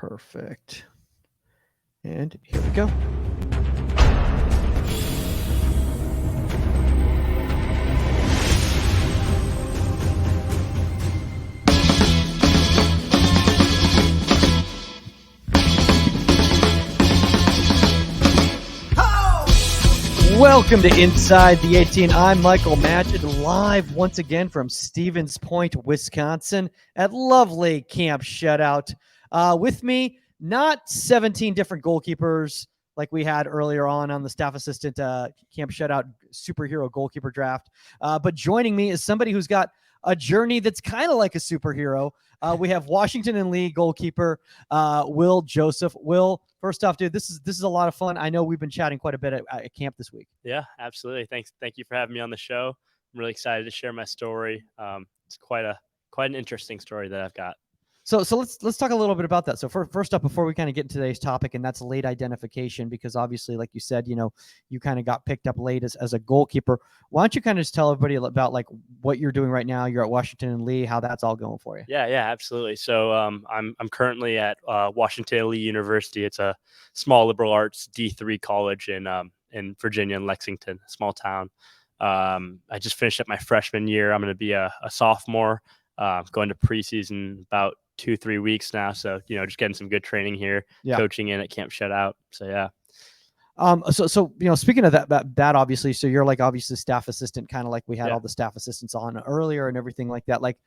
Perfect. And here we go. Welcome to Inside the 18. I'm Michael Matchett, live once again from Stevens Point, Wisconsin at lovely Camp Shutout. With me, not 17 different goalkeepers like we had earlier on the staff assistant Camp Shutout superhero goalkeeper draft, but joining me is somebody who's got a journey that's kind of like a superhero. We have Washington and Lee goalkeeper Will Joseph. Will, first off, dude, this is a lot of fun. I know we've been chatting quite a bit at camp this week. Yeah, absolutely. Thank you for having me on the show. I'm really excited to share my story. It's quite an interesting story that I've got. So let's talk a little bit about that. So first up, before we kind of get into today's topic, and that's late identification, because obviously, like you said, you kind of got picked up late as a goalkeeper. Why don't you kind of just tell everybody about like what you're doing right now? You're at Washington and Lee, how that's all going for you. Yeah, absolutely. So I'm currently at Washington and Lee University. It's a small liberal arts D3 college in Virginia, in Lexington, a small town. I just finished up my freshman year. I'm going to be a sophomore, going to preseason about 2-3 weeks now. So, just getting some good training here, coaching in at Camp Shutout. So, yeah. So speaking of that obviously, so you're like obviously staff assistant, kind of like we had all the staff assistants on earlier and everything like that. Like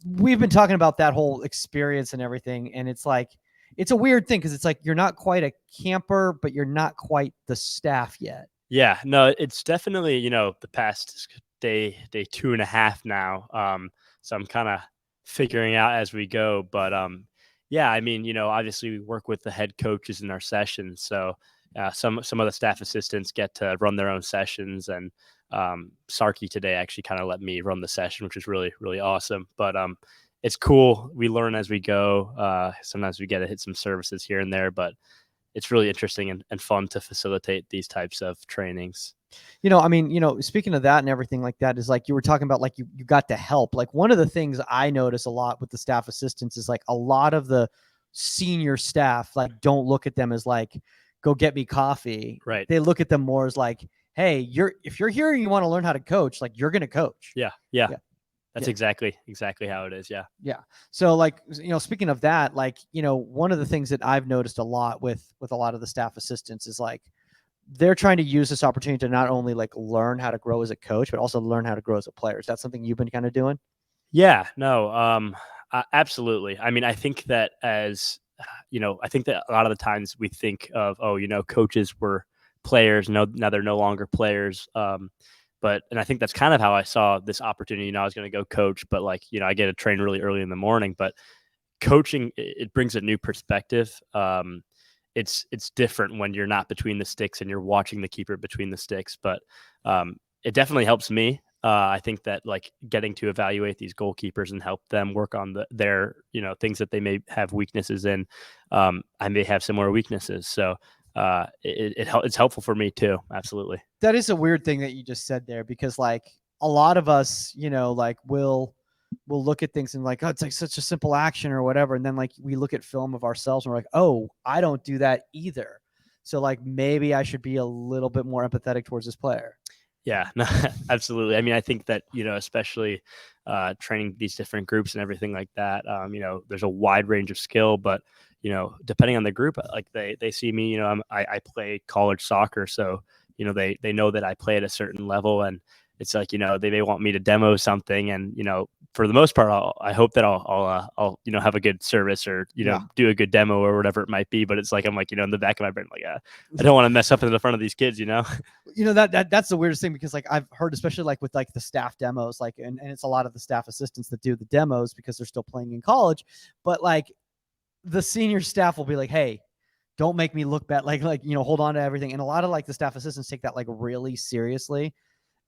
we've been talking about that whole experience and everything. And it's like, it's a weird thing, because it's like, you're not quite a camper, but you're not quite the staff yet. Yeah, no, it's definitely, the past day 2.5 now. So I'm kind of figuring out as we go, but yeah, I mean, obviously we work with the head coaches in our sessions, so some of the staff assistants get to run their own sessions, and Sarky today actually kind of let me run the session, which is really, really awesome. But it's cool. We learn as we go. Sometimes we get to hit some services here and there, but it's really interesting and fun to facilitate these types of trainings. Speaking of that and everything like that, is like you were talking about, like you got to help. Like one of the things I notice a lot with the staff assistants is like a lot of the senior staff like don't look at them as like, go get me coffee. Right. They look at them more as like, hey, if you're here and you want to learn how to coach, like you're going to coach. Yeah. That's exactly how it is. Yeah. Yeah. So like, speaking of that, like, one of the things that I've noticed a lot with a lot of the staff assistants is like, they're trying to use this opportunity to not only like learn how to grow as a coach, but also learn how to grow as a player. Is that something you've been kind of doing? Yeah, no, absolutely. I mean, I think that I think that a lot of the times we think of, coaches were players. No, now they're no longer players. And I think that's kind of how I saw this opportunity. I was going to go coach, but like, I get to train really early in the morning, but coaching, it brings a new perspective. It's different when you're not between the sticks and you're watching the keeper between the sticks, but it definitely helps me. I think that like getting to evaluate these goalkeepers and help them work on their things that they may have weaknesses in. I may have similar weaknesses, so it's helpful for me too. Absolutely. That is a weird thing that you just said there, because like a lot of us, like will look at things and like, oh, it's like such a simple action or whatever. And then like we look at film of ourselves and we're like, oh, I don't do that either. So like maybe I should be a little bit more empathetic towards this player. Yeah, no, absolutely. I mean, I think that, especially training these different groups and everything like that, there's a wide range of skill, but, depending on the group, like they see me, I play college soccer. So, they know that I play at a certain level, and it's like, they may want me to demo something, and, for the most part, I hope that I'll have a good service or, do a good demo or whatever it might be. But it's like, I'm like, in the back of my brain, like, I don't want to mess up in the front of these kids, that's the weirdest thing, because like I've heard, especially like with like the staff demos, like, and it's a lot of the staff assistants that do the demos because they're still playing in college, but like the senior staff will be like, hey, don't make me look bad. Like, hold on to everything. And a lot of like the staff assistants take that like really seriously,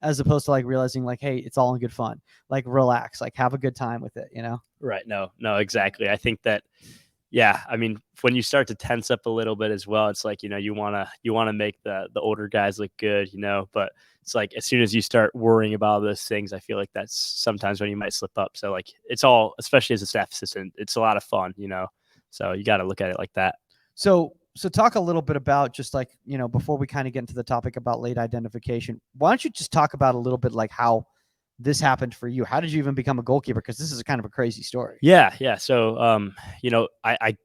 as opposed to like realizing like, hey, it's all in good fun, like relax, like have a good time with it, Right. No, exactly. I think that, yeah, I mean, when you start to tense up a little bit as well, it's like, you want to make the older guys look good, but it's like, as soon as you start worrying about those things, I feel like that's sometimes when you might slip up. So like, it's all, especially as a staff assistant, it's a lot of fun, So you got to look at it like that. So talk a little bit about just like, before we kind of get into the topic about late identification, why don't you just talk about a little bit like how this happened for you? How did you even become a goalkeeper? Because this is kind of a crazy story. Yeah. So, I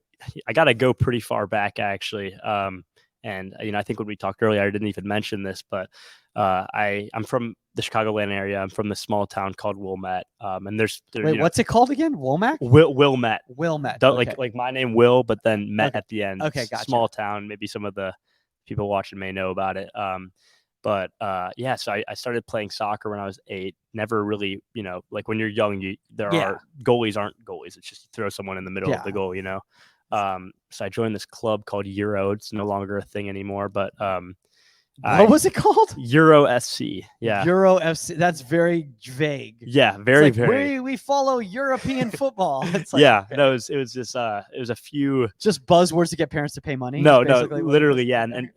got to go pretty far back actually. And I think when we talked earlier, I didn't even mention this, but I'm from the Chicagoland area. I'm from this small town called Wilmette. And Wait, what's it called again? Womack? Wilmette. Wilmette. Okay. Like my name Will, but then Met at the end. Okay, gotcha. Small town. Maybe some of the people watching may know about it. So I started playing soccer when I was 8. Never really, like when you're young, goalies aren't goalies. It's just you throw someone in the middle of the goal, So I joined this club called Euro. It's no longer a thing anymore, but what was it called? Euro SC. Yeah. Euro FC. That's very vague. Yeah, very, very. We follow European football. It's like, yeah, okay. No, it was just it was a few just buzzwords to get parents to pay money. No, literally, yeah. And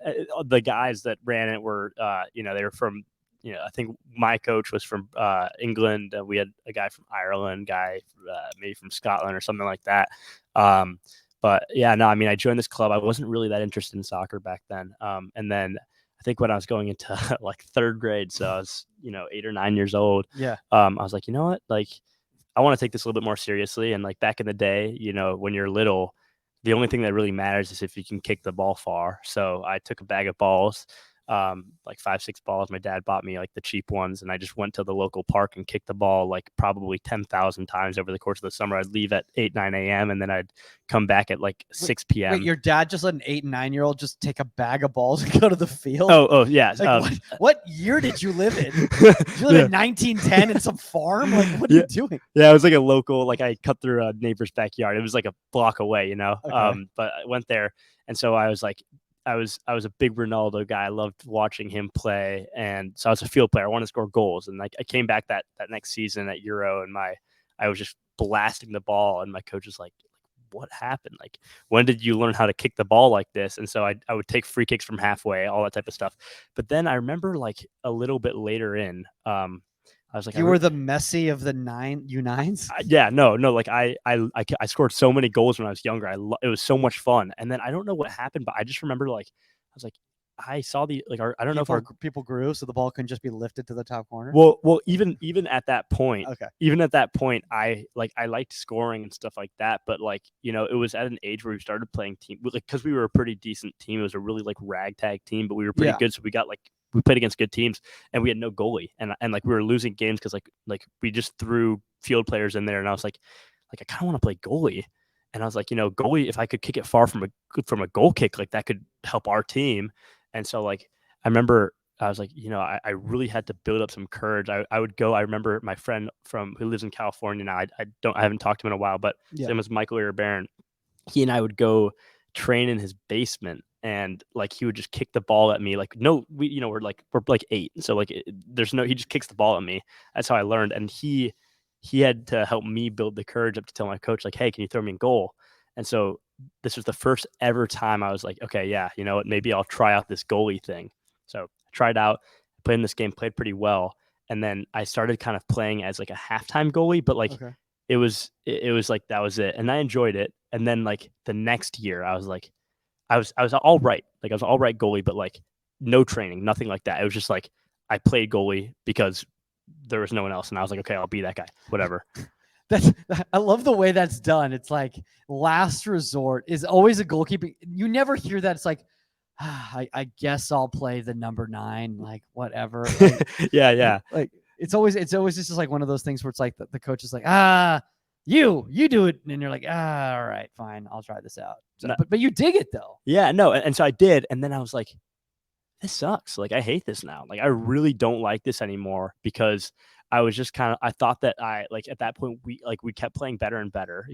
the guys that ran it were, they were from, I think my coach was from England. We had a guy from Ireland, maybe from Scotland or something like that. But yeah, no, I mean, I joined this club. I wasn't really that interested in soccer back then. And then I think when I was going into like 3rd grade, so I was, 8 or 9 years old. Yeah. I was like, you know what, like, I want to take this a little bit more seriously. And like back in the day, when you're little, the only thing that really matters is if you can kick the ball far. So I took a bag of balls, like 5-6 balls. My dad bought me like the cheap ones, and I just went to the local park and kicked the ball like probably 10,000 times over the course of the summer. I'd leave at 8-9 a.m. and then I'd come back at like 6 p.m. Wait, your dad just let an 8 and 9-year-old just take a bag of balls and go to the field? Oh yeah. Like, what year did you live in? Did you live in 1910 in some farm? Like, what are you doing? Yeah, it was like a local, like I cut through a neighbor's backyard. It was like a block away, Okay. But I went there, and so I was like, I was a big Ronaldo guy. I loved watching him play, and so I was a field player. I wanted to score goals, and like I came back that next season at Euro, and I was just blasting the ball, and my coach was like, "What happened? Like, when did you learn how to kick the ball like this?" And so I would take free kicks from halfway, all that type of stuff. But then I remember like a little bit later in, I was like, you were the Messi of the U9s. Yeah, no. Like I scored so many goals when I was younger. It was so much fun. And then I don't know what happened, but I just remember like I was like, I saw I don't know if people grew, so the ball couldn't just be lifted to the top corner. Well, even at that point, okay. Even at that point, I liked scoring and stuff like that. But like, it was at an age where we started playing team, like, because we were a pretty decent team. It was a really like ragtag team, but we were pretty good. So we played against good teams, and we had no goalie, and like we were losing games because like we just threw field players in there, and I was like I kind of want to play goalie, and I was like, goalie, if I could kick it far from a goal kick, like that could help our team. And so like I remember I was like, I really had to build up some courage. I would go. I remember my friend who lives in California now. I haven't talked to him in a while, but his name was Michael Baron. He and I would go train in his basement. And like he would just kick the ball at me, like we're like 8, so like he just kicks the ball at me. That's how I learned, and he had to help me build the courage up to tell my coach like, hey, can you throw me in goal? And so this was the first ever time I was like, okay, yeah, you know what, maybe I'll try out this goalie thing. So I tried out, played in this game, played pretty well, and then I started kind of playing as like a halftime goalie, but like it was like that was it, and I enjoyed it. And then like the next year, I was like. I was all right. Like I was all right goalie, but like no training, nothing like that. It was just like I played goalie because there was no one else, and I was like, okay, I'll be that guy, whatever. I love the way that's done. It's like last resort is always a goalkeeper. You never hear that. It's like, I guess I'll play the number 9, like whatever. Like, yeah. Like it's always just like one of those things where it's like the coach is like, you do it, and you're like, all right, fine, I'll try this out. So, no. but you dig it though. Yeah, no, and so I did, and then I was like, this sucks. Like I hate this now. Like I really don't like this anymore, because I was just I thought that at that point we kept playing better and better.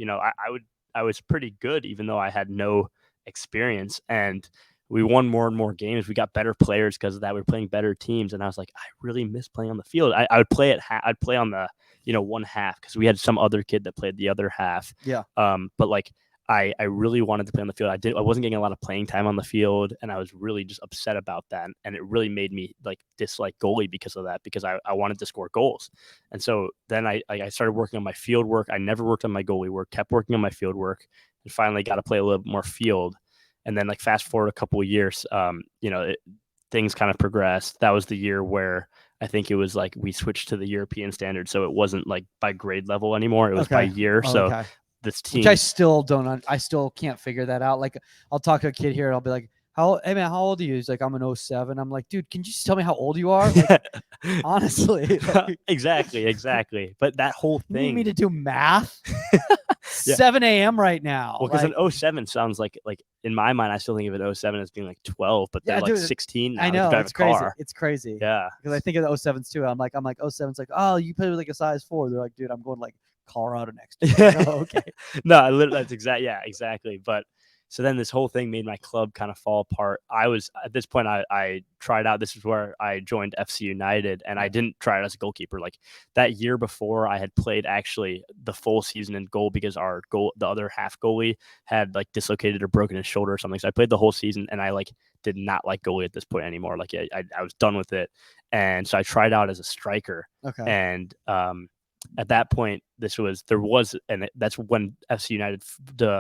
I was pretty good even though I had no experience, and we won more and more games. We got better players because of that. We were playing better teams, and I was like, I really miss playing on the field. I would play I'd play on the one half because we had some other kid that played the other half. Yeah. But like I really wanted to play on the field. I wasn't getting a lot of playing time on the field, and I was really just upset about that. And it really made me like dislike goalie because of that, because I wanted to score goals. And so then I started working on my field work. I never worked on my goalie work, kept working on my field work, and finally got to play a little bit more field. And then like fast forward a couple of years, things kind of progressed. That was the year where I think it was like we switched to the European standard, so it wasn't like by grade level anymore. It was by year. So this team, which I still don't. I still can't figure that out. Like I'll talk to a kid here, and I'll be like, "Hey man, how old are you?" He's like, "I'm an 07." I'm like, "Dude, can you just tell me how old you are?" Like, honestly, like, exactly. But that whole thing. You need me to do math? 7 a.m. right now. Well, because an 07 sounds like in my mind, I still think of an 07 as being like 12, but they're like 16 now. I know, it's crazy. It's crazy. Yeah, because I think of the 07s too. I'm like 07's like, oh, you play with like a size 4. They're like, dude, I'm going like Colorado next year. Oh, okay. No, that's exactly. But so then this whole thing made my club kind of fall apart. I was at this point, I tried out. This is where I joined FC United, and I didn't try it as a goalkeeper. Like that year before, I had played actually the full season in goal because the other half goalie had like dislocated or broken his shoulder or something. So I played the whole season, and I like did not like goalie at this point anymore. Like I was done with it, and so I tried out as a striker. Okay. And at that point, and that's when FC United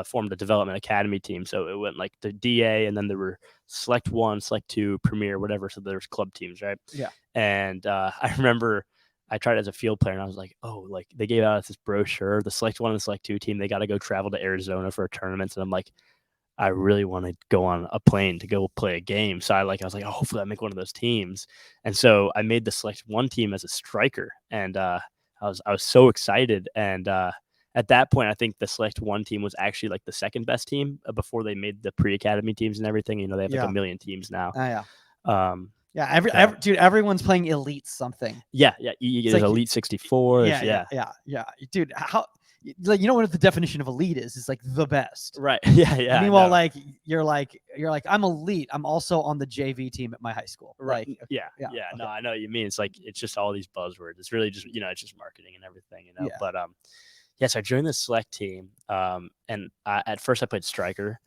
formed a development academy team. So it went like the DA, and then there were Select 1, Select 2, Premier, whatever. So there's club teams, right? Yeah. And I remember I tried as a field player, and I was like, oh, like they gave out this brochure, the Select 1 and Select 2 team, they got to go travel to Arizona for a tournament. And I'm like, I really want to go on a plane to go play a game. So I was like, oh, hopefully I make one of those teams. And so I made the Select 1 team as a striker, and I was so excited. And at that point, I think the Select 1 team was actually like the second best team before they made the pre-academy teams and everything. You know, they have like a million teams now. Dude, everyone's playing elite something. Yeah. There's like Elite 64. Yeah. Dude, how? Like, you know what the definition of elite is? It's like the best, right? Yeah. Meanwhile, like you're like I'm elite. I'm also on the JV team at my high school, right? Like, yeah. No, I know what you mean. It's like it's just all these buzzwords. It's really just it's just marketing and everything, you know. Yeah. But so I joined the Select team, and at first I played striker.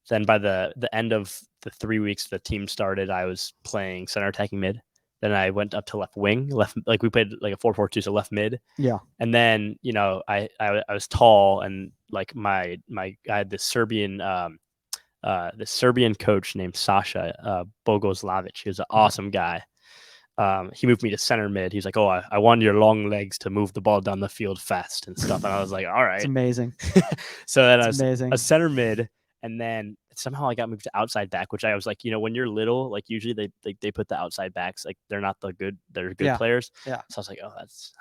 Then by the end of the 3 weeks the team started, I was playing center attacking mid. Then I went up to left wing, like we played like a 4-4-2, so left mid. Yeah. And then, I was tall, and like I had this Serbian coach named Sasha Bogoslavic. He was an awesome guy. He moved me to center mid. He's like, oh, I want your long legs to move the ball down the field fast and stuff. And I was like, all right. It's amazing. So then I was a center mid. And then somehow I got moved to outside back, which I was like, when you're little, like usually they put the outside backs, like they're not they're good players. Yeah. So I was like, that's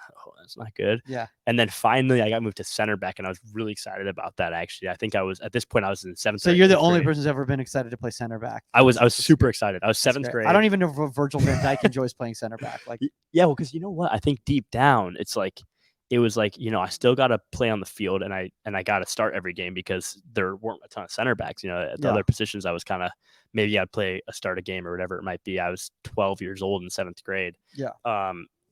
not good. Yeah. And then finally I got moved to center back, and I was really excited about that. Actually, I think at this point I was in 7th. So you're the only person who's ever been excited to play center back. I was super excited. I was 7th grade. I don't even know if Virgil van Dijk enjoys playing center back. Like, yeah, well, because you know what? I think deep down it's like, it was like, I still got to play on the field, and I got to start every game because there weren't a ton of center backs. At the other positions, I was kind of, maybe I'd start a game or whatever it might be. I was 12 years old in 7th grade. Yeah.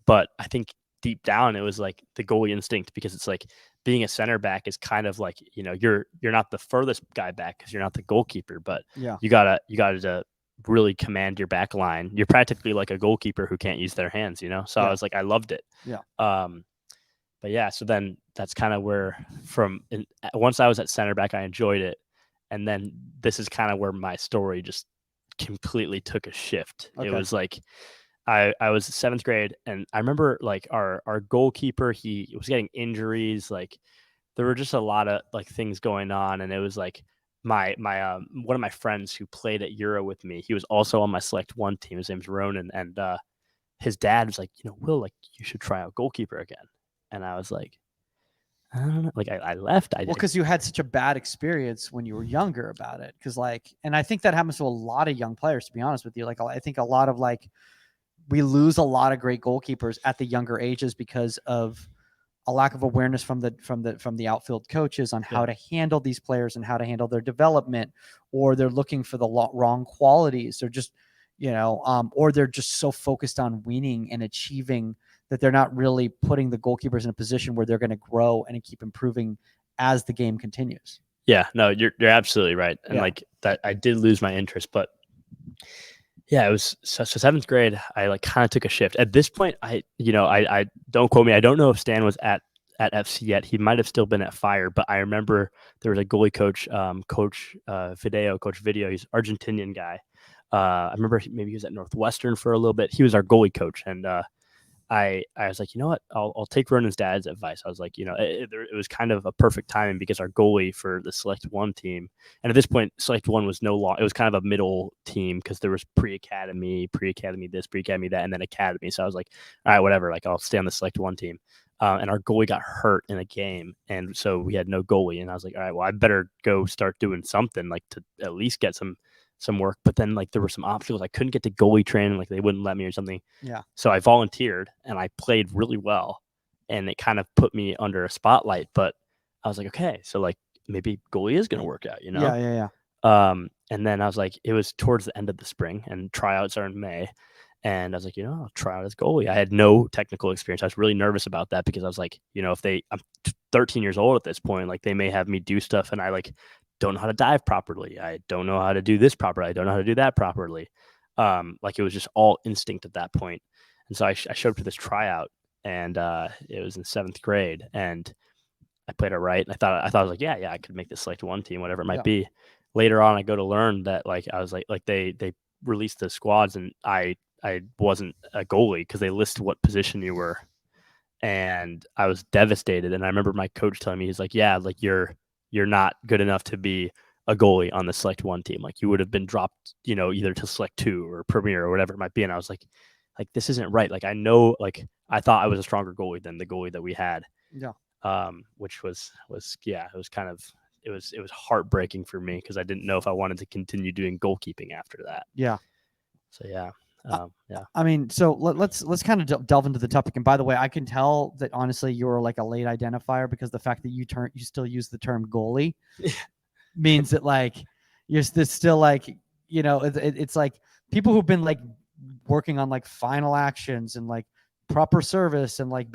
But I think deep down it was like the goalie instinct, because it's like being a center back is kind of like, you're not the furthest guy back because you're not the goalkeeper, but you gotta to really command your back line. You're practically like a goalkeeper who can't use their hands. So I was like, I loved it. Yeah. But yeah, so then that's kind of where once I was at center back, I enjoyed it. And then this is kind of where my story just completely took a shift. Okay. It was like, I was 7th grade, and I remember like our goalkeeper, he was getting injuries. Like there were just a lot of like things going on. And it was like my one of my friends who played at Euro with me, he was also on my Select 1 team. His name's Ronan. And his dad was like, Will, like you should try out goalkeeper again. And I was like, I don't know. Like I left. Because you had such a bad experience when you were younger about it. Because and I think that happens to a lot of young players, to be honest with you. Like I think a lot of we lose a lot of great goalkeepers at the younger ages because of a lack of awareness from the outfield coaches on how to handle these players and how to handle their development, or they're looking for the wrong qualities. They're just, or they're just so focused on winning and achieving that they're not really putting the goalkeepers in a position where they're going to grow and keep improving as the game continues. Yeah, no, you're absolutely right. And Yeah. like that, I did lose my interest, but yeah, it was so seventh grade. I like kind of took a shift. At this point, I don't quote me. I don't know if Stan was at FC yet. He might have still been at Fire, but I remember there was a goalie coach, Coach Video. He's an Argentinian guy. I remember maybe he was at Northwestern for a little bit. He was our goalie coach, and I was like, you know what? I'll take Ronan's dad's advice. I was like, it was kind of a perfect timing because our goalie for the Select One team, and at this point, Select One was no longer. It was kind of a middle team because there was pre-academy this, pre-academy that, and then academy. So I was like, all right, whatever. Like I'll stay on the Select One team. And our goalie got hurt in a game, and so we had no goalie. And I was like, all right, well, I better go start doing something like to at least get some work. But then like there were some obstacles. I couldn't get to goalie training, like they wouldn't let me or something. Yeah. So I volunteered and I played really well, and it kind of put me under a spotlight. But I was like, okay, so like maybe goalie is going to work out, Yeah. And then I was like, it was towards the end of the spring, and tryouts are in May. And I was like, I'll try out as goalie. I had no technical experience. I was really nervous about that because I was like, I'm 13 years old at this point, like they may have me do stuff and I like don't know how to dive properly. I don't know how to do this properly. I don't know how to do that properly. Like it was just all instinct at that point. And so I showed up to this tryout, and it was in seventh grade, and I played it right. And I thought I was like, yeah, I could make this Select One team, whatever it might be. Later on, I go to learn that like I was like they released the squads, and I wasn't a goalie because they listed what position you were, and I was devastated. And I remember my coach telling me, he's like, yeah, like you're not good enough to be a goalie on the Select One team. Like you would have been dropped, either to Select Two or Premier or whatever it might be. And I was like this isn't right. Like I know, like I thought I was a stronger goalie than the goalie that we had. Yeah. Which was it was kind of it was heartbreaking for me because I didn't know if I wanted to continue doing goalkeeping after that. Yeah. So yeah. Yeah. I mean, so let's kind of delve into the topic. And by the way, I can tell that honestly you were like a late identifier because the fact that you still use the term goalie means that like you're still like it's like people who've been like working on like final actions and like proper service and like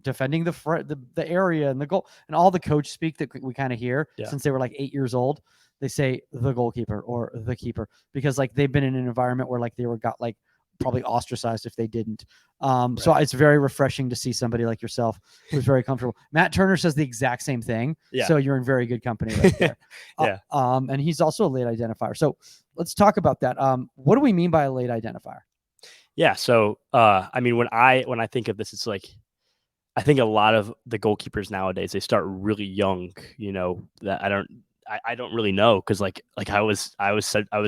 defending the area and the goal and all the coach speak that we kind of hear since they were like 8 years old. They say the goalkeeper or the keeper because like they've been in an environment where like they got like probably ostracized if they didn't. Right. So it's very refreshing to see somebody like yourself who's very comfortable. Matt Turner says the exact same thing. Yeah. So you're in very good company right there. Yeah. And he's also a late identifier. So let's talk about that. What do we mean by a late identifier? Yeah. So, I mean, when I think of this, it's like, I think a lot of the goalkeepers nowadays, they start really young, that I don't really know because like I was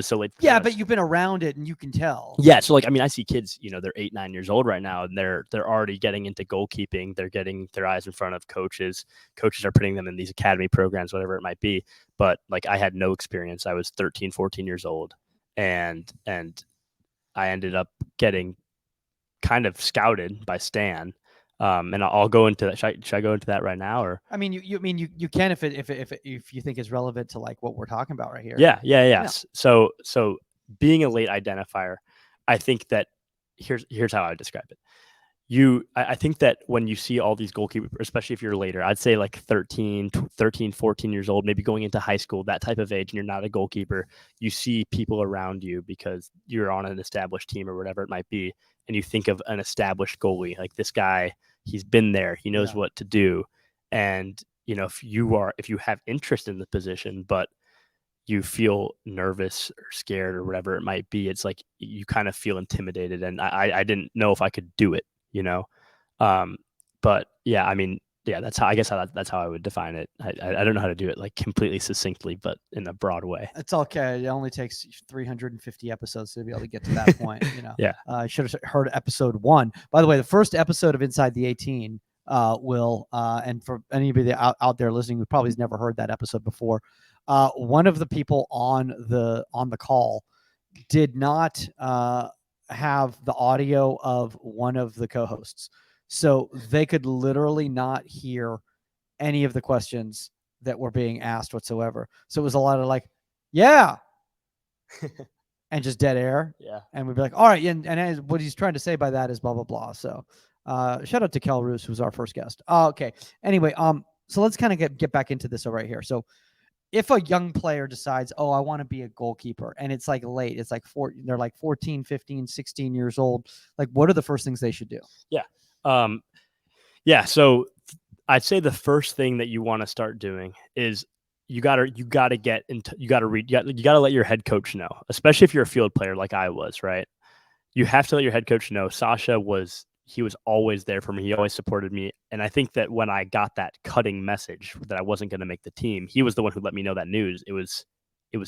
so late. Yeah, but you've been around it and you can tell. Yeah, so like I mean, I see kids, they're 8, 9 years old right now, and they're already getting into goalkeeping. They're getting their eyes in front of coaches. Coaches are putting them in these academy programs, whatever it might be. But like I had no experience. I was 13, 14 years old, and I ended up getting kind of scouted by Stan. And I'll go into that. Should I go into that right now, or? I mean, you can if you think it's relevant to like what we're talking about right here. Yeah. So being a late identifier, I think that here's how I would describe it. I think that when you see all these goalkeepers, especially if you're later, I'd say like 13, 14 years old, maybe going into high school, that type of age, and you're not a goalkeeper, you see people around you because you're on an established team or whatever it might be, and you think of an established goalie, like this guy, he's been there, he knows what to do. And, if you have interest in the position, but you feel nervous or scared or whatever it might be, it's like you kind of feel intimidated. And I didn't know if I could do it. But yeah, I mean, yeah, that's how I would define it. I don't know how to do it like completely succinctly, but in a broad way. It's okay. It only takes 350 episodes to be able to get to that point. Yeah. I should have heard episode 1. By the way, the first episode of Inside the 18 and for anybody out there listening who probably has never heard that episode before, one of the people on the call did not have the audio of one of the co-hosts, so they could literally not hear any of the questions that were being asked whatsoever. So it was a lot of like, yeah, and just dead air. Yeah, and we'd be like, all right, and what he's trying to say by that is blah blah blah. So shout out to Kel Roos, who's our first guest. Okay, anyway, so let's kind of get back into this right here. So if a young player decides, oh, I want to be a goalkeeper, and it's like late, it's like they're like 14, 15, 16 years old, like what are the first things they should do? Yeah. Yeah. So I'd say the first thing that you want to start doing is you gotta get into you gotta read you gotta let your head coach know, especially if you're a field player like I was, right? You have to let your head coach know. Sasha was he was always there for me. He always supported me. And I think that when I got that cutting message that I wasn't going to make the team, he was the one who let me know that news. It was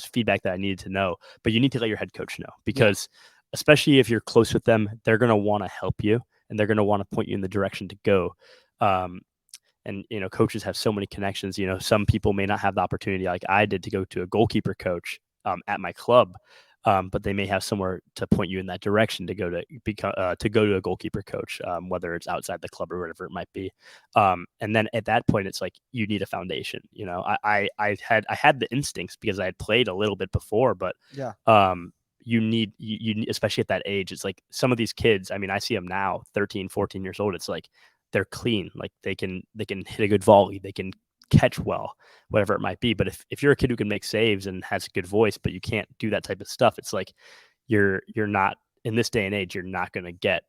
feedback that I needed to know. But you need to let your head coach know because especially if you're close with them, they're going to want to help you and they're going to want to point you in the direction to go. And coaches have so many connections. Some people may not have the opportunity like I did to go to a goalkeeper coach at my club. But they may have somewhere to point you in that direction to go to a goalkeeper coach, whether it's outside the club or whatever it might be. And then at that point, it's like you need a foundation. I had the instincts because I had played a little bit before, but you need especially at that age. It's like some of these kids. I mean, I see them now, 13, 14 years old. It's like they're clean, like they can hit a good volley, they can catch well, whatever it might be. But if you're a kid who can make saves and has a good voice, but you can't do that type of stuff, it's like you're not in this day and age, you're not going to get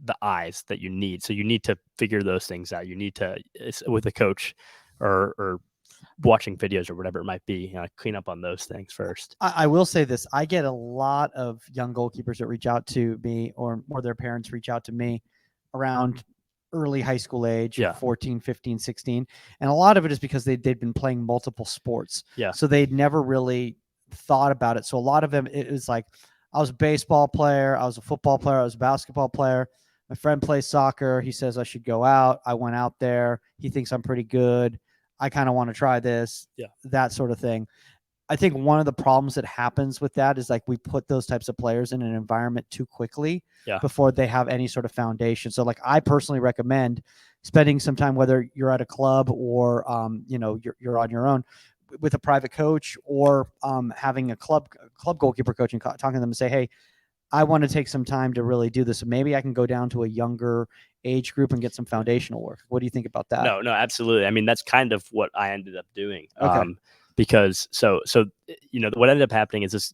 the eyes that you need. So you need to figure those things out. You need to, with a coach or watching videos or whatever it might be, clean up on those things first. I will say this. I get a lot of young goalkeepers that reach out to me or their parents reach out to me around early high school age, 14, 15, 16. And a lot of it is because they'd been playing multiple sports. Yeah. So they'd never really thought about it. So a lot of them, it was like, I was a baseball player, I was a football player, I was a basketball player. My friend plays soccer. He says I should go out. I went out there. He thinks I'm pretty good. I kind of want to try this, that sort of thing. I think one of the problems that happens with that is like we put those types of players in an environment too quickly before they have any sort of foundation. So like I personally recommend spending some time, whether you're at a club or, you're on your own with a private coach or having a club goalkeeper coach and talking to them and say, hey, I want to take some time to really do this. Maybe I can go down to a younger age group and get some foundational work. What do you think about that? No, absolutely. I mean, that's kind of what I ended up doing. Okay. Because so what ended up happening is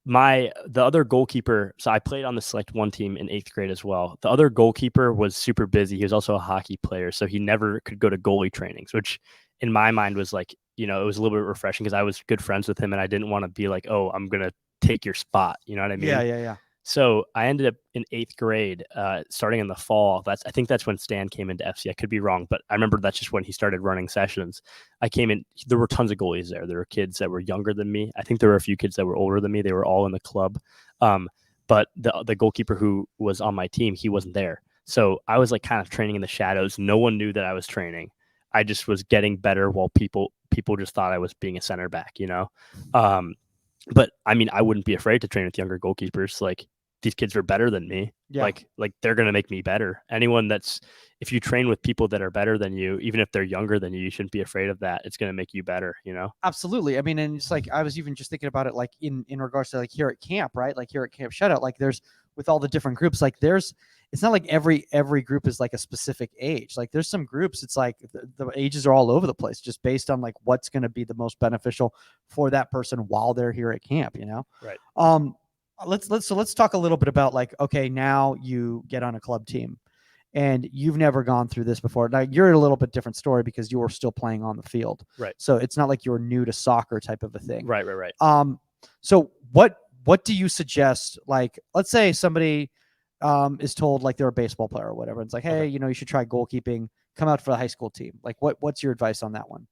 the other goalkeeper. So I played on the Select 1 team in 8th grade as well. The other goalkeeper was super busy. He was also a hockey player, so he never could go to goalie trainings, which in my mind was like, it was a little bit refreshing because I was good friends with him and I didn't want to be like, oh, I'm gonna take your spot. You know what I mean? Yeah. So I ended up in 8th grade, starting in the fall. I think that's when Stan came into FC. I could be wrong, but I remember that's just when he started running sessions. I came in, there were tons of goalies there. There were kids that were younger than me. I think there were a few kids that were older than me. They were all in the club. But the goalkeeper who was on my team, he wasn't there. So I was like kind of training in the shadows. No one knew that I was training. I just was getting better while people just thought I was being a center back, But I mean, I wouldn't be afraid to train with younger goalkeepers. Like, these kids are better than me. Like they're going to make me better. If you train with people that are better than you, even if they're younger than you, you shouldn't be afraid of that. It's going to make you better, Absolutely. I mean, and it's like, I was even just thinking about it, like in regards to like here at camp, right? Like here at Camp Shutout, like there's with all the different groups, like it's not like every group is like a specific age. Like there's some groups, it's like the ages are all over the place just based on like what's going to be the most beneficial for that person while they're here at camp, Right. Let's talk a little bit about like, okay, now you get on a club team and you've never gone through this before. Now you're a little bit different story because you were still playing on the field. Right. So it's not like you're new to soccer type of a thing. Right. So what do you suggest? Like, let's say somebody is told like they're a baseball player or whatever. It's like, hey, you should try goalkeeping, come out for the high school team. Like what's your advice on that one?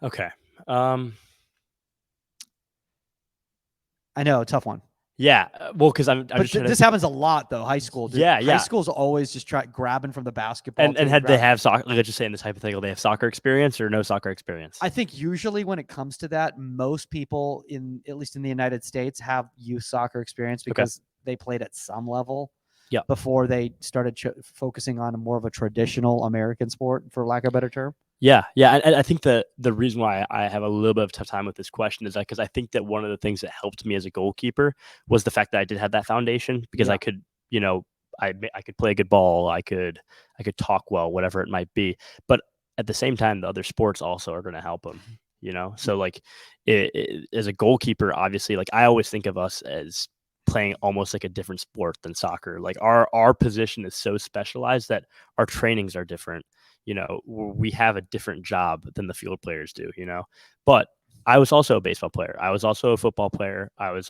Okay. I know, a tough one. Yeah, well, because this happens a lot though. High school, dude. High school's always just grabbing from the basketball. And had they have soccer? Let's just say in this hypothetical, they have soccer experience or no soccer experience. I think usually when it comes to that, most people at least in the United States, have youth soccer experience because they played at some level. Before they started focusing on more of a traditional American sport, for lack of a better term. Yeah. And I think the reason why I have a little bit of a tough time with this question is because I think that one of the things that helped me as a goalkeeper was the fact that I did have that foundation because I could, I could play a good ball. I could talk well, whatever it might be. But at the same time, the other sports also are going to help them. So like as a goalkeeper, obviously, like I always think of us as playing almost like a different sport than soccer. Like our position is so specialized that our trainings are different. We have a different job than the field players do, but I was also a baseball player. I was also a football player. I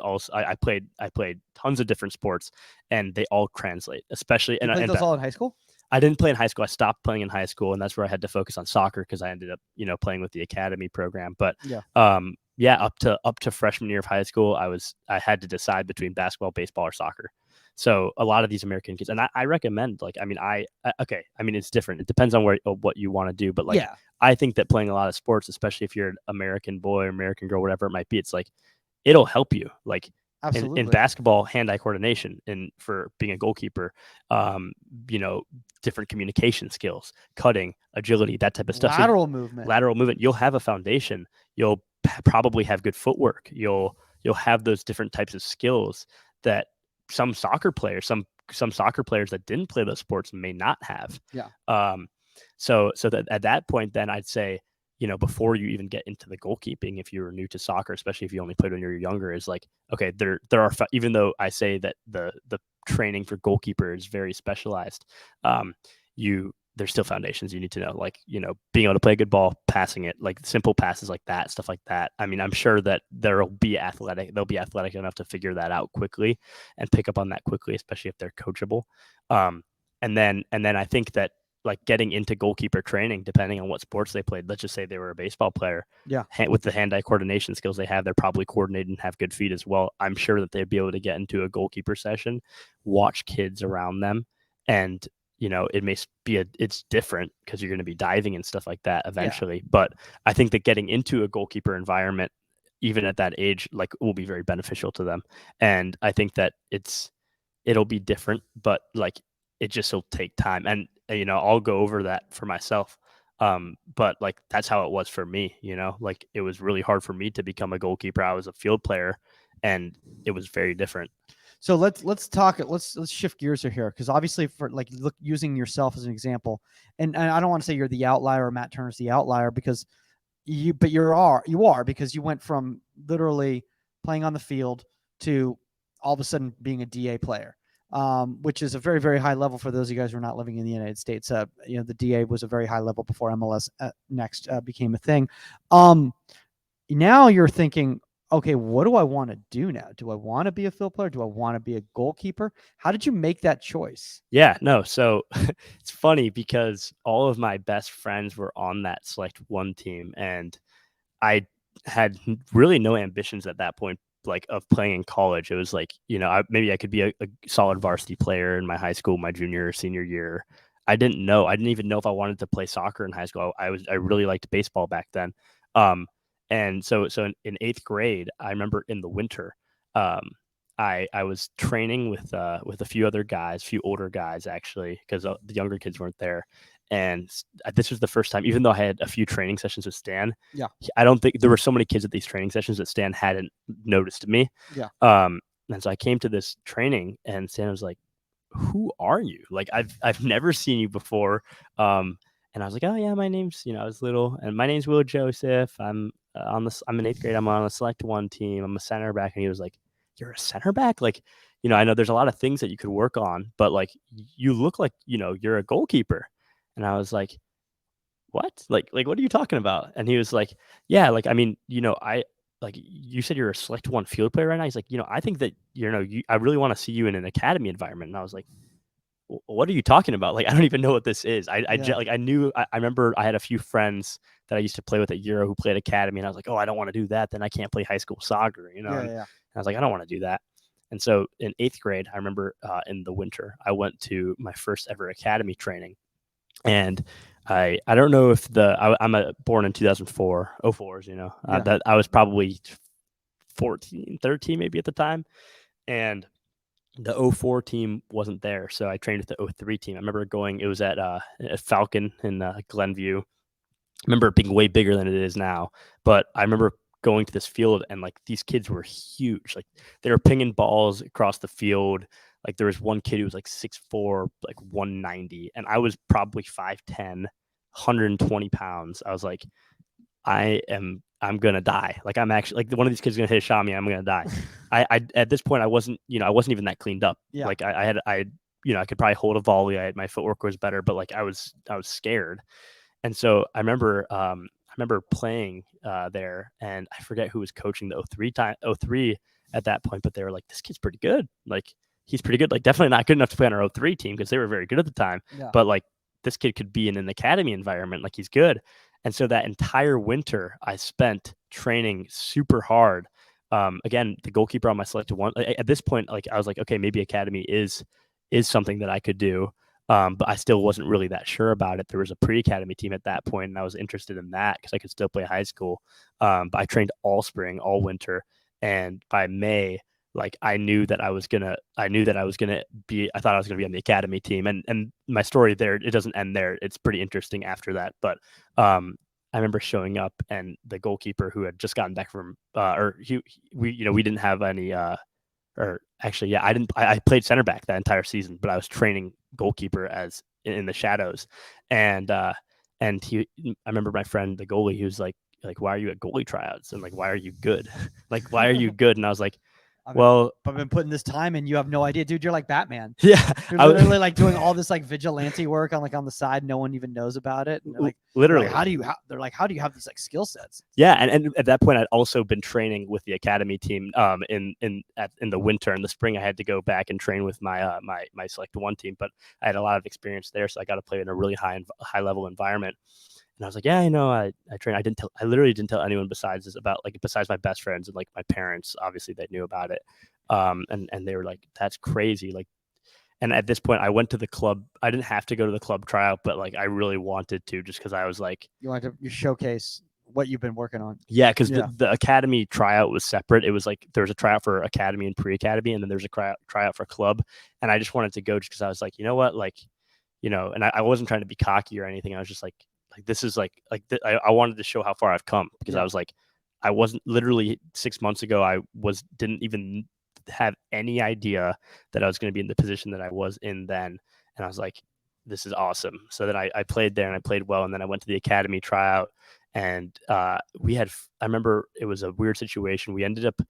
played tons of different sports, and they all translate, especially You played those all in high school? I didn't play in high school. I stopped playing in high school, and that's where I had to focus on soccer because I ended up, playing with the academy program. But Yeah. yeah, up to freshman year of high school, I had to decide between basketball, baseball, or soccer. So a lot of these American kids, and I recommend, like, I mean, okay, I mean, it's different. It depends on what you want to do, but like, Yeah. I think that playing a lot of sports, especially if you're an American boy or American girl, whatever it might be, it's like it'll help you. Like in Absolutely. basketball, hand-eye coordination, and for being a goalkeeper, um, you know, different communication skills, cutting, agility, that type of stuff. So Lateral movement. lateral movement, you'll have a foundation. You'll probably have good footwork. You'll have those different types of skills that some soccer players that didn't play those sports may not have. Yeah. So that at that point, then I'd say, before you even get into the goalkeeping, if you're new to soccer, especially if you only played when you're younger, is like, okay, there are, even though I say that the training for goalkeeper is very specialized, there's still foundations you need to know, like, being able to play a good ball, passing it, like simple passes like that, stuff like that. I mean, I'm sure that they'll be athletic enough to figure that out quickly and pick up on that quickly, especially if they're coachable. And then I think that, like, getting into goalkeeper training, depending on what sports they played, let's just say they were a baseball player, Yeah. with the hand-eye coordination skills they have, they're probably coordinated and have good feet as well. I'm sure that they'd be able to get into a goalkeeper session, watch kids around them, and it's different because you're going to be diving and stuff like that eventually. Yeah. But I think that getting into a goalkeeper environment, even at that age, like, will be very beneficial to them. And I think that it'll be different, but like, it just will take time. And I'll go over that for myself. But like, that's how it was for me. Like, it was really hard for me to become a goalkeeper. I was a field player, and it was very different. So let's talk. Let's shift gears here, because obviously, for like, look, using yourself as an example, and I don't want to say you're the outlier or Matt Turner's the outlier, because you are, because you went from literally playing on the field to all of a sudden being a DA player, which is a very, very high level for those of you guys who are not living in the United States. The DA was a very high level before MLS Next became a thing. Now you're thinking, okay, what do I want to do now? Do I want to be a field player? Do I want to be a goalkeeper? How did you make that choice? Yeah, no. So it's funny because all of my best friends were on that Select One team, and I had really no ambitions at that point, like, of playing in college. It was like, maybe I could be a solid varsity player in my high school, my junior or senior year. I didn't even know if I wanted to play soccer in high school. I really liked baseball back then. And so in eighth grade, I remember in the winter, I was training with a few other guys, a few older guys, actually, because the younger kids weren't there. And this was the first time, even though I had a few training sessions with Stan. Yeah. I don't think there were so many kids at these training sessions that Stan hadn't noticed me. Yeah. And so I came to this training, and Stan was like, "Who are you? Like, I've never seen you before." And I was like, "Oh yeah, my name's," I was little, and my name's Will Joseph. I'm in eighth grade. I'm on a Select One team. I'm a center back. And he was like, "You're a center back? Like, I know there's a lot of things that you could work on, but like, you look like, you're a goalkeeper." And I was like, "What? Like, what are you talking about?" And he was like, "Yeah, like, I mean, like, you said you're a Select One field player right now." He's like, "I think that, I really want to see you in an academy environment." And I was like, "What are you talking about? Like, I don't even know what this is." I remember I had a few friends that I used to play with at Euro who played academy, and I was like, "Oh, I don't want to do that. Then I can't play high school soccer," Yeah. And I was like, "I don't want to do that." And so in eighth grade, I remember in the winter, I went to my first ever academy training, and I don't know if I'm born in 2004, 04s, that I was probably 14, 13 maybe at the time, and the 04 team wasn't there, so I trained with the 03 team. I remember it was at Falcon in Glenview. I remember it being way bigger than it is now, but I remember going to this field, and like, these kids were huge. Like, they were pinging balls across the field. Like, there was one kid who was like 6'4", like 190, and I was probably 5'10", 120 pounds. I was like, I I'm gonna die. Like I'm actually like one of these kids is gonna hit a shot at me. I'm gonna die. I at this point I wasn't even that cleaned up. Yeah. Like I could probably hold a volley. My footwork was better, but like I was scared. And so I remember playing there, and I forget who was coaching the 03 at that point, but they were like, this kid's pretty good. Like he's pretty good. Like definitely not good enough to play on our 03 team because they were very good at the time. Yeah. But like this kid could be in an academy environment. Like he's good. And so that entire winter I spent training super hard. Again, the goalkeeper on my selected one. At this point, like I was like, okay, maybe academy is something that I could do. But I still wasn't really that sure about it. There was a pre-academy team at that point, and I was interested in that because I could still play high school. But I trained all spring, all winter, and by May, like I knew that I thought I was gonna be on the academy team. And my story there, it doesn't end there. It's pretty interesting after that. But I remember showing up, and the goalkeeper who had just gotten back from, we didn't have any. Or actually, yeah, I didn't. I played center back that entire season, but I was training goalkeeper as in the shadows, and I remember my friend, the goalie, he was like, why are you at goalie tryouts? And like, why are you good? Like, why are you good? And I was like, I've well, been putting this time and you have no idea, dude. You're like Batman. yeah, You're literally like doing all this like vigilante work on the side. No one even knows about it. And literally, how do you have these like skill sets? Yeah, and at that point, I'd also been training with the academy team. In the winter and the spring, I had to go back and train with my my select one team, but I had a lot of experience there, so I got to play in a really high level environment. And I was like, yeah, I trained. I literally didn't tell anyone besides my best friends and like my parents. Obviously, they knew about it. And they were like, that's crazy. Like, and at this point, I went to the club. I didn't have to go to the club tryout, but like I really wanted to, just because I was like, you want to showcase what you've been working on. Yeah, because the academy tryout was separate. It was like there was a tryout for academy and pre-academy, and then there's a tryout for club. And I just wanted to go just because I was like, you know what, like, and I wasn't trying to be cocky or anything. I was just like this is I wanted to show how far I've come, because I was like, I wasn't literally 6 months ago. Didn't even have any idea that I was going to be in the position that I was in then. And I was like, this is awesome. So then I played there and I played well. And then I went to the academy tryout, and I remember it was a weird situation. We ended up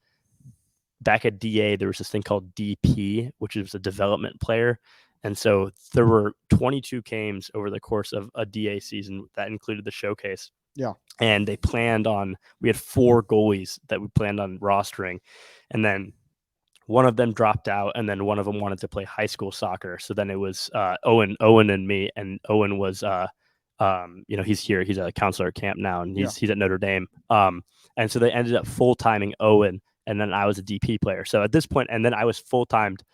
back at DA. There was this thing called DP, which is a development player. And so there were 22 games over the course of a DA season that included the showcase. Yeah. And we had 4 goalies that we planned on rostering. And then one of them dropped out, and then one of them wanted to play high school soccer. So then it was Owen and me, and Owen was he's here. He's a counselor at camp now, and he's at Notre Dame. And so they ended up full-timing Owen, and then I was a DP player. So at this point, and then I was full-timed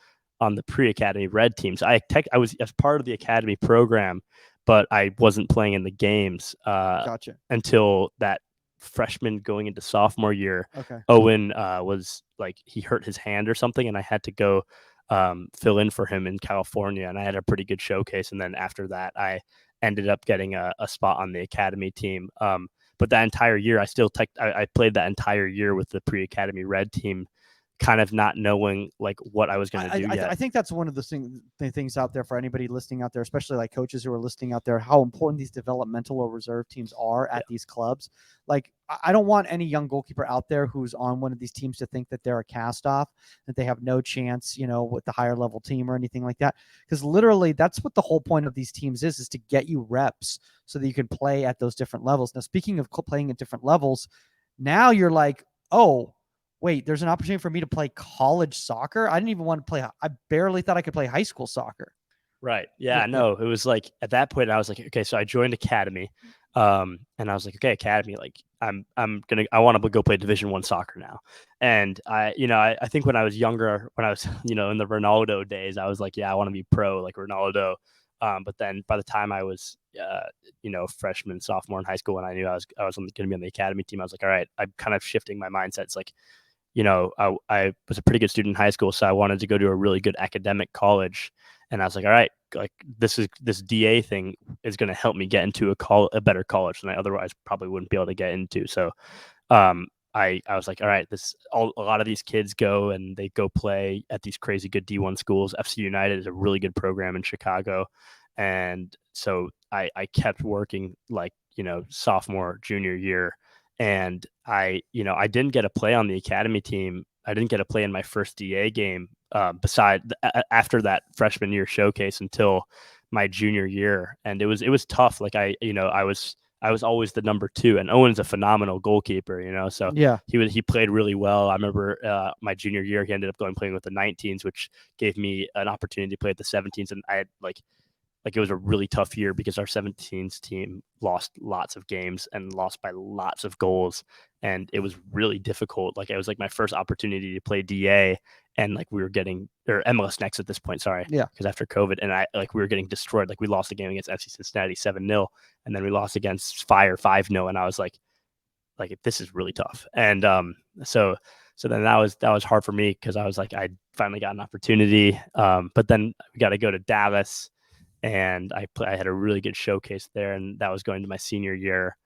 on the pre-academy red team. So I was as part of the academy program, but I wasn't playing in the games Gotcha. until that freshman going into sophomore year. Okay. Owen was like, he hurt his hand or something, and I had to go fill in for him in California, and I had a pretty good showcase. And then after that, I ended up getting a spot on the academy team. But that entire year, I played that entire year with the pre-academy red team, kind of not knowing like what I was going to do yet. I think that's one of the things out there for anybody listening out there, especially like coaches who are listening out there, how important these developmental or reserve teams are at these clubs. Like, I don't want any young goalkeeper out there who's on one of these teams to think that they're a cast off, that they have no chance, with the higher level team or anything like that. Because literally that's what the whole point of these teams is to get you reps so that you can play at those different levels. Now, speaking of playing at different levels, now you're like, oh, wait, there's an opportunity for me to play college soccer. I didn't even want to play. I barely thought I could play high school soccer. Right. Yeah, no, it was like at that point I was like, okay, so I joined academy. And I was like, okay, academy, like I want to go play Division I soccer now. And I think when I was younger, when I was, in the Ronaldo days, I was like, yeah, I want to be pro like Ronaldo. But then by the time I was, freshman, sophomore in high school, and I knew I was going to be on the academy team, I was like, all right, I'm kind of shifting my mindset. It's like, I was a pretty good student in high school, so I wanted to go to a really good academic college. And I was like, all right, like this DA thing is going to help me get into a better college than I otherwise probably wouldn't be able to get into. So I was like, all right, a lot of these kids go and they go play at these crazy good D1 schools. FC United is a really good program in Chicago. And so I kept working like, sophomore, junior year. and I didn't get a play on the academy team. I didn't get a play in my first DA game after that freshman year showcase until my junior year, and it was tough. Like I was always the number 2, and Owen's a phenomenal goalkeeper, so Yeah. he played really well. I remember my junior year, he ended up playing with the 19s, which gave me an opportunity to play with the 17s, and I had it was a really tough year because our 17s team lost lots of games and lost by lots of goals. And it was really difficult. Like it was like my first opportunity to play DA, and like we were getting, or MLS Next at this point, sorry. Yeah. Because after COVID, and we were getting destroyed. Like we lost a game against FC Cincinnati 7-0, and then we lost against Fire 5-0. And I was like this is really tough. And so then that was hard for me because I was like, I finally got an opportunity. But then we got to go to Dallas, and I had a really good showcase there, and that was going to my senior year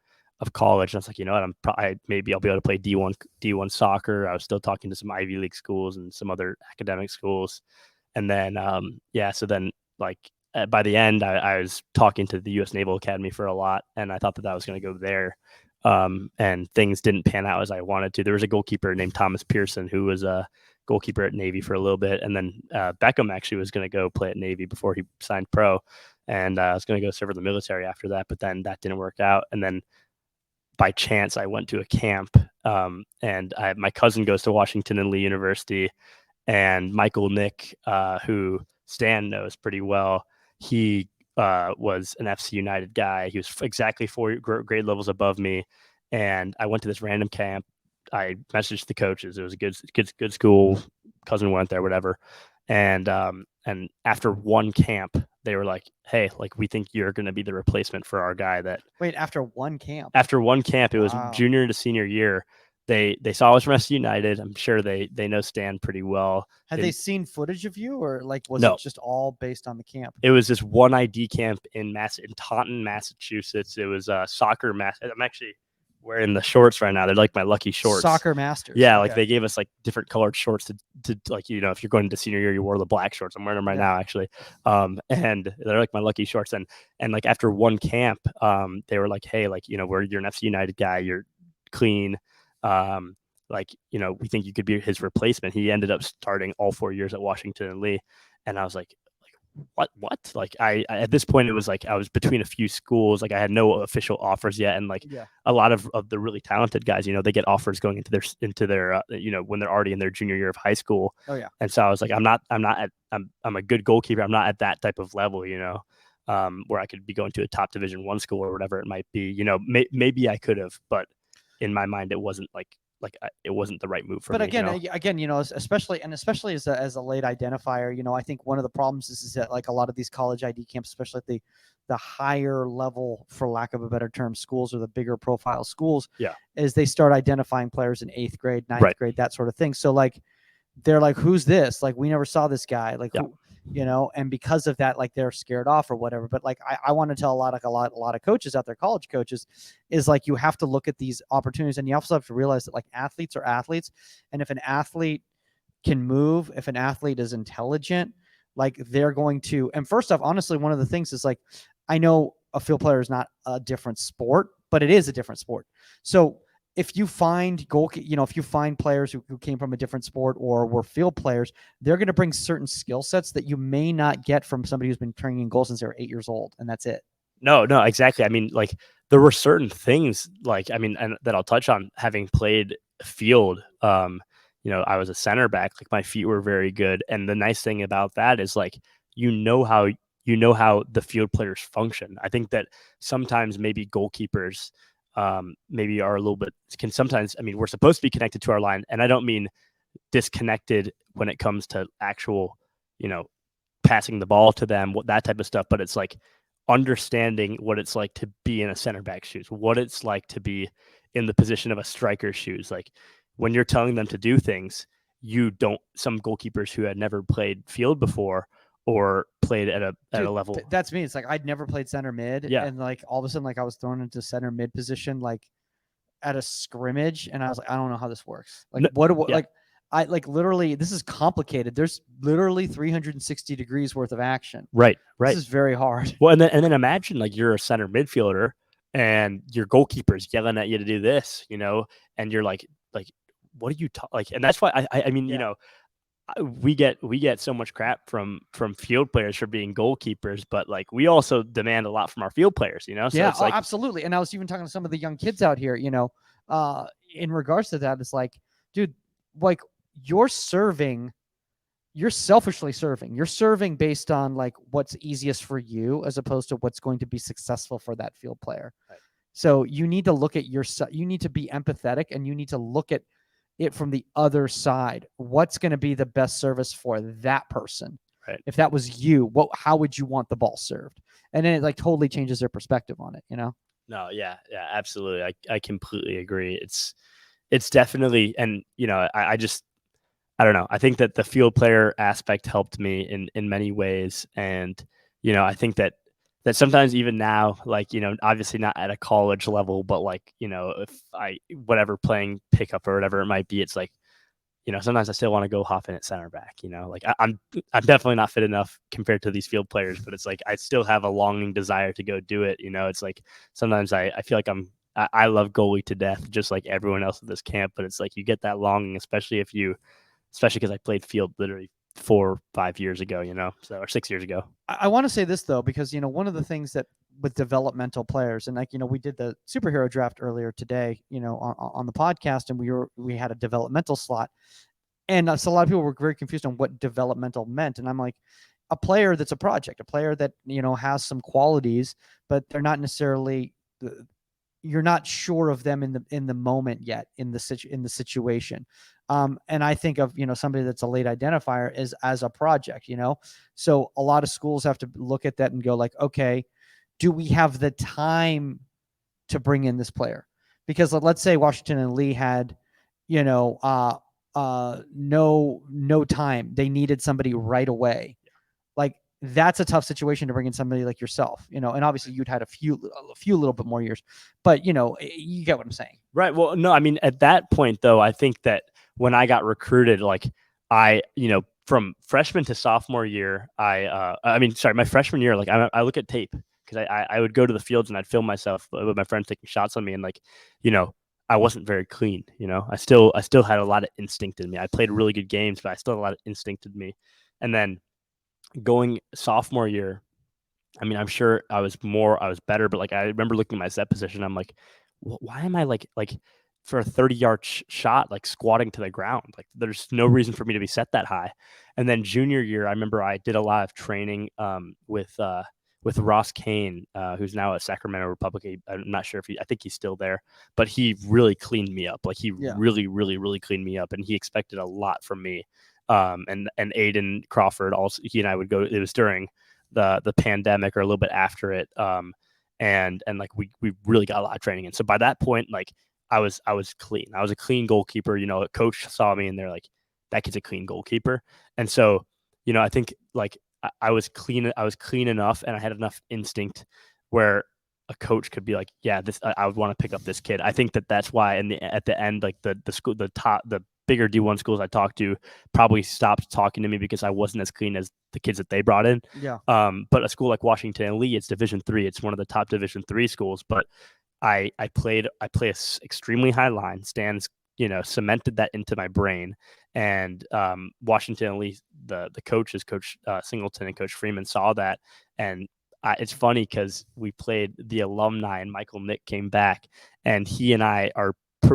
of college. And I was like, you know what, maybe I'll be able to play D1 soccer. I was still talking to some Ivy League schools and some other academic schools, and then so then by the end, I was talking to the U.S. Naval Academy for a lot, and I thought that was going to go there. And things didn't pan out as I wanted to. There was a goalkeeper named Thomas Pearson who was a goalkeeper at Navy for a little bit, and then Beckham actually was going to go play at Navy before he signed pro, and I was going to go serve in the military after that, but then that didn't work out. And then by chance I went to a camp, and my cousin goes to Washington and Lee University, and Michael Nick, who Stan knows pretty well, he was an FC United guy. He was exactly 4 grade levels above me, and I went to this random camp. I messaged the coaches. It was a good school. Cousin went there, whatever. And after one camp, they were like, "Hey, we think you're going to be the replacement for our guy." Wait, after one camp? After one camp, it was junior to senior year. They saw us from FC United. I'm sure they know Stan pretty well. Had they seen footage of you, or was No. it just all based on the camp? It was this one ID camp in Taunton, Massachusetts. It was soccer I'm actually wearing the shorts right now. They're like my lucky shorts. Soccer Masters. Yeah, okay. They gave us different colored shorts to if you're going into senior year, you wore the black shorts. I'm wearing them right now, actually. And they're like my lucky shorts. And after one camp, they were like, "Hey, you're an FC United guy. You're clean. We think you could be his replacement." He ended up starting all 4 years at Washington and Lee. And I was like, what? I at this point, it was I was between a few schools. I had no official offers yet. And a lot of the really talented guys, they get offers going into their when they're already in their junior year of high school. Oh yeah. And so I was like, I'm a good goalkeeper. I'm not at that type of level, where I could be going to a top Division I school or whatever it might be. Maybe I could have, but in my mind, it wasn't it wasn't the right move for me. But again, especially as a late identifier, I think one of the problems is that a lot of these college ID camps, especially at the higher level, for lack of a better term, schools, or the bigger profile schools, is they start identifying players in 8th grade, 9th grade, that sort of thing. So they're like, "Who's this? We never saw this guy." Who, and because of that, they're scared off or whatever. But I want to tell a lot of coaches out there, college coaches, is you have to look at these opportunities, and you also have to realize that athletes are athletes. And if an athlete can move, if an athlete is intelligent, they're going to, and first off, honestly, one of the things is I know a field player is not a different sport, but it is a different sport. So if you find if you find players who came from a different sport or were field players, they're going to bring certain skill sets that you may not get from somebody who's been turning in goals since they were 8 years old, and that's it. No, exactly. I mean, there were certain things, and that I'll touch on, having played field. I was a center back. My feet were very good, and the nice thing about that is how the field players function. I think that sometimes maybe goalkeepers maybe are a little bit sometimes, we're supposed to be connected to our line, and I don't mean disconnected when it comes to actual, passing the ball to them, that type of stuff, but it's understanding what it's like to be in a center back's shoes, what it's like to be in the position of a striker's shoes. When you're telling them to do things, some goalkeepers who had never played field before or played at a level. That's me. It's I'd never played center mid. Yeah. And all of a sudden, I was thrown into center mid position, at a scrimmage. And I was I don't know how this works. Literally, this is complicated. There's literally 360 degrees worth of action. Right. This is very hard. Well, and then imagine you're a center midfielder and your goalkeeper's yelling at you to do this, and you're like, what are you like? And that's why I mean, we get so much crap from field players for being goalkeepers, but like we also demand a lot from our field players, So Yeah, it's like absolutely. And I was even talking to some of the young kids out here, in regards to that. It's like, dude, like you're serving, you're selfishly serving. You're serving based on like what's easiest for you as opposed to what's going to be successful for that field player. Right. So you need to look at you need to be empathetic, and you need to look at it from the other side. What's going to be the best service for that person? Right. If that was you, how would you want the ball served? And then it like totally changes their perspective on it, No, yeah, absolutely. I completely agree. It's definitely, and I don't know. I think that the field player aspect helped me in many ways, and I think that sometimes even now, like obviously not at a college level, but like if I whatever playing pickup or whatever it might be, it's like sometimes I still want to go hop in at center back. Like I'm definitely not fit enough compared to these field players, but it's like I still have a longing desire to go do it. It's like sometimes I feel like I love goalie to death, just like everyone else at this camp. But it's like you get that longing, especially because I played field literally 4 or 5 years ago, or 6 years ago. I want to say this though, because one of the things that with developmental players, and like we did the superhero draft earlier today, on the podcast, and we had a developmental slot, and so a lot of people were very confused on what developmental meant, and I'm like, a player that's a project, a player that has some qualities, but they're not necessarily, you're not sure of them in the moment yet in the situation. And I think of somebody that's a late identifier as a project. So a lot of schools have to look at that and go like, okay, do we have the time to bring in this player? Because let's say Washington and Lee had no time, they needed somebody right away. Like that's a tough situation to bring in somebody like yourself, and obviously you'd had a few little bit more years, but you get what I'm saying. Right. Well, no, I mean, at that point though, I think that when I got recruited, like from freshman to sophomore year, my freshman year, like I look at tape because I would go to the fields and I'd film myself with my friends taking shots on me, and like, I wasn't very clean. I still had a lot of instinct in me. I played really good games, but I still had a lot of instinct in me. And then going sophomore year, I mean, I'm sure I was better, but like I remember looking at my set position, I'm like, why am I like for a 30-yard shot like squatting to the ground? Like there's no reason for me to be set that high. And then junior year, I remember I did a lot of training with Ross Kane, who's now at Sacramento Republic. I'm not sure I think he's still there, but he really cleaned me up. Like he really, really, really cleaned me up, and he expected a lot from me. And Aiden Crawford also, he and I would go. It was during the pandemic or a little bit after it. And like we really got a lot of training in. So by that point, like I was clean. I was a clean goalkeeper. A coach saw me and they're like, that kid's a clean goalkeeper. And so, I think like I was clean enough, and I had enough instinct where a coach could be like, yeah, I would want to pick up this kid. I think that's why at the end, like the bigger D1 schools I talked to probably stopped talking to me because I wasn't as clean as the kids that they brought in. Yeah. But a school like Washington and Lee, it's Division III. It's one of the top Division III schools. But I play extremely high line. Stan's cemented that into my brain. And Washington and Lee, the coaches, Coach Singleton and Coach Freeman, saw that. And it's funny because we played the alumni, and Michael Nick came back, and he and I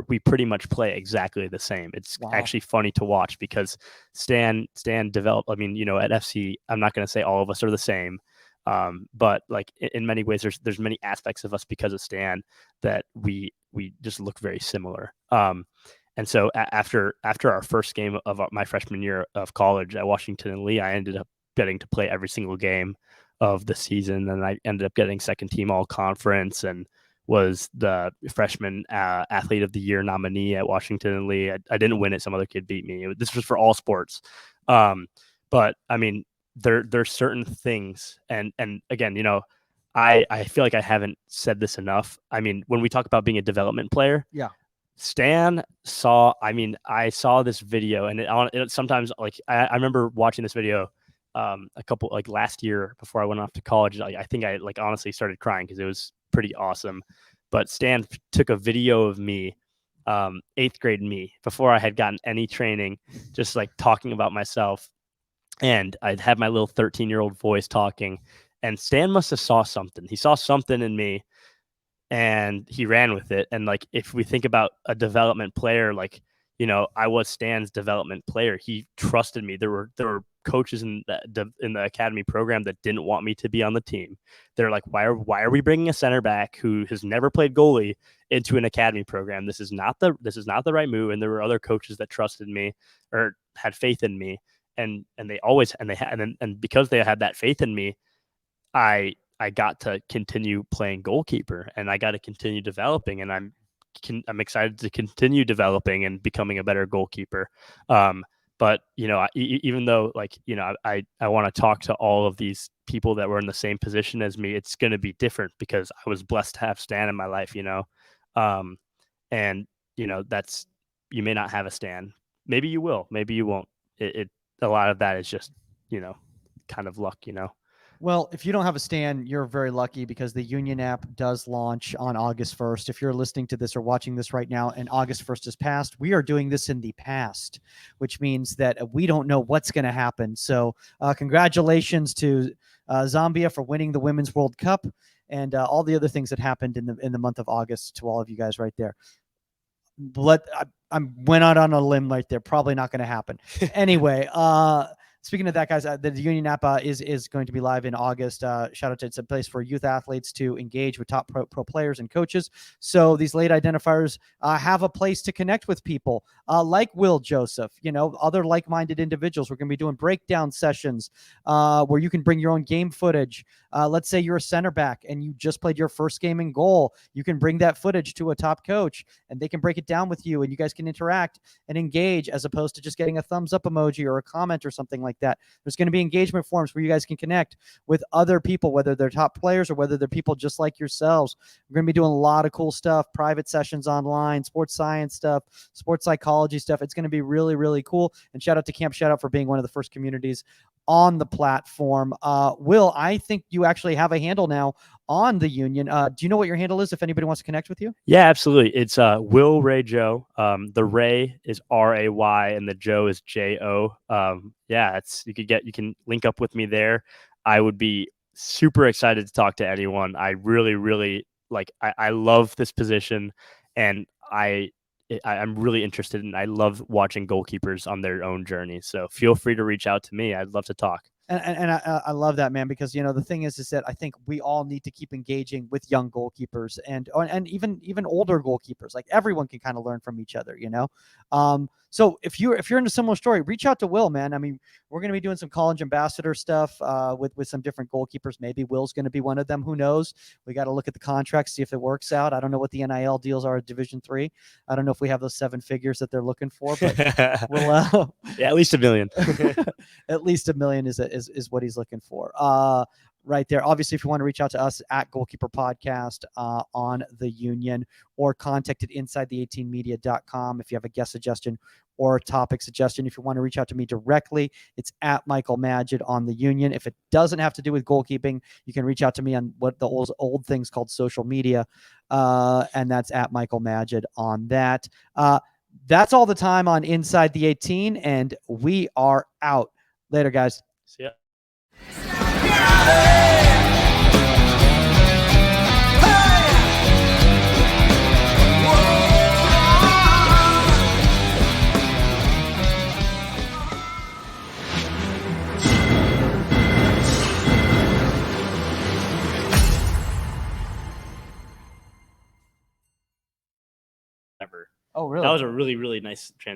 we pretty much play exactly the same. It's actually funny to watch because Stan developed. I mean, at FC, I'm not going to say all of us are the same, but like in many ways, there's many aspects of us because of Stan that we just look very similar. And so after our first game of my freshman year of college at Washington and Lee, I ended up getting to play every single game of the season, and I ended up getting second team all conference and was the freshman athlete of the year nominee at Washington and Lee. I didn't win it. Some other kid beat me. This was for all sports. But I mean, there's certain things. And again, I feel like I haven't said this enough. I mean, when we talk about being a development player, Stan saw, I saw this video, and it sometimes like, I remember watching this video a couple like last year before I went off to college. I think I like honestly started crying because pretty awesome. But Stan took a video of me, 8th grade me, before I had gotten any training, just like talking about myself. And I'd have my little 13-year-old voice talking. And Stan must have saw something. He saw something in me and he ran with it. And like, if we think about a development player, like, I was Stan's development player. He trusted me. There were coaches in the academy program that didn't want me to be on the team. They're like, why are we bringing a center back who has never played goalie into an academy program? This is not the right move. And there were other coaches that trusted me or had faith in me. And they always, and because they had that faith in me, I got to continue playing goalkeeper, and I got to continue developing, and I'm excited to continue developing and becoming a better goalkeeper. But even though I want to talk to all of these people that were in the same position as me, it's going to be different because I was blessed to have Stan in my life, and that's, you may not have a Stan. Maybe you will, maybe you won't. A lot of that is just, kind of luck, Well, if you don't have a Stan, you're very lucky because the Union app does launch on August 1st. If you're listening to this or watching this right now and August 1st is past, we are doing this in the past, which means that we don't know what's going to happen. So congratulations to Zambia for winning the Women's World Cup and all the other things that happened in the month of August to all of you guys right there. I went out on a limb right there. Probably not going to happen. Anyway, speaking of that, guys, the Union app is going to be live in August. Shout out to, it's a place for youth athletes to engage with top pro players and coaches. So these late identifiers have a place to connect with people like Will Joseph, other like-minded individuals. We're going to be doing breakdown sessions where you can bring your own game footage. Let's say you're a center back and you just played your first game in goal. You can bring that footage to a top coach and they can break it down with you and you guys can interact and engage as opposed to just getting a thumbs up emoji or a comment or something like that. There's going to be engagement forums where you guys can connect with other people, whether they're top players or whether they're people just like yourselves. We're going to be doing a lot of cool stuff, private sessions online, sports science stuff, sports psychology stuff. It's going to be really, really cool. And shout out to Camp Shoutout for being one of the first communities on the platform. Will, I think you actually have a handle now on the Union. Do you know what your handle is if anybody wants to connect with you? Yeah, absolutely. It's Will Ray Joe. The Ray is RAY and the Joe is JO. Yeah, you can link up with me there. I would be super excited to talk to anyone. I really, really I love this position and I'm really interested in, I love watching goalkeepers on their own journey. So feel free to reach out to me. I'd love to talk. And I love that, man, because the thing is that I think we all need to keep engaging with young goalkeepers and even older goalkeepers. Like everyone can kind of learn from each other, So if you're in a similar story, reach out to Will, man. I mean, we're going to be doing some college ambassador stuff with some different goalkeepers. Maybe Will's going to be one of them. Who knows? We got to look at the contract, see if it works out. I don't know what the NIL deals are at Division III. I don't know if we have those 7 figures that they're looking for, but we'll yeah, at least $1 million. At least $1 million is what he's looking for. Right there. Obviously, if you want to reach out to us at Goalkeeper Podcast on the Union or contact at insidethe18media.com if you have a guest suggestion or a topic suggestion. If you want to reach out to me directly, it's at Michael Magid on the Union. If it doesn't have to do with goalkeeping, you can reach out to me on what the old things called social media, and that's at Michael Magid on that. That's all the time on Inside the 18, and we are out. Later, guys. See ya. Oh, really? That was a really, really nice transition.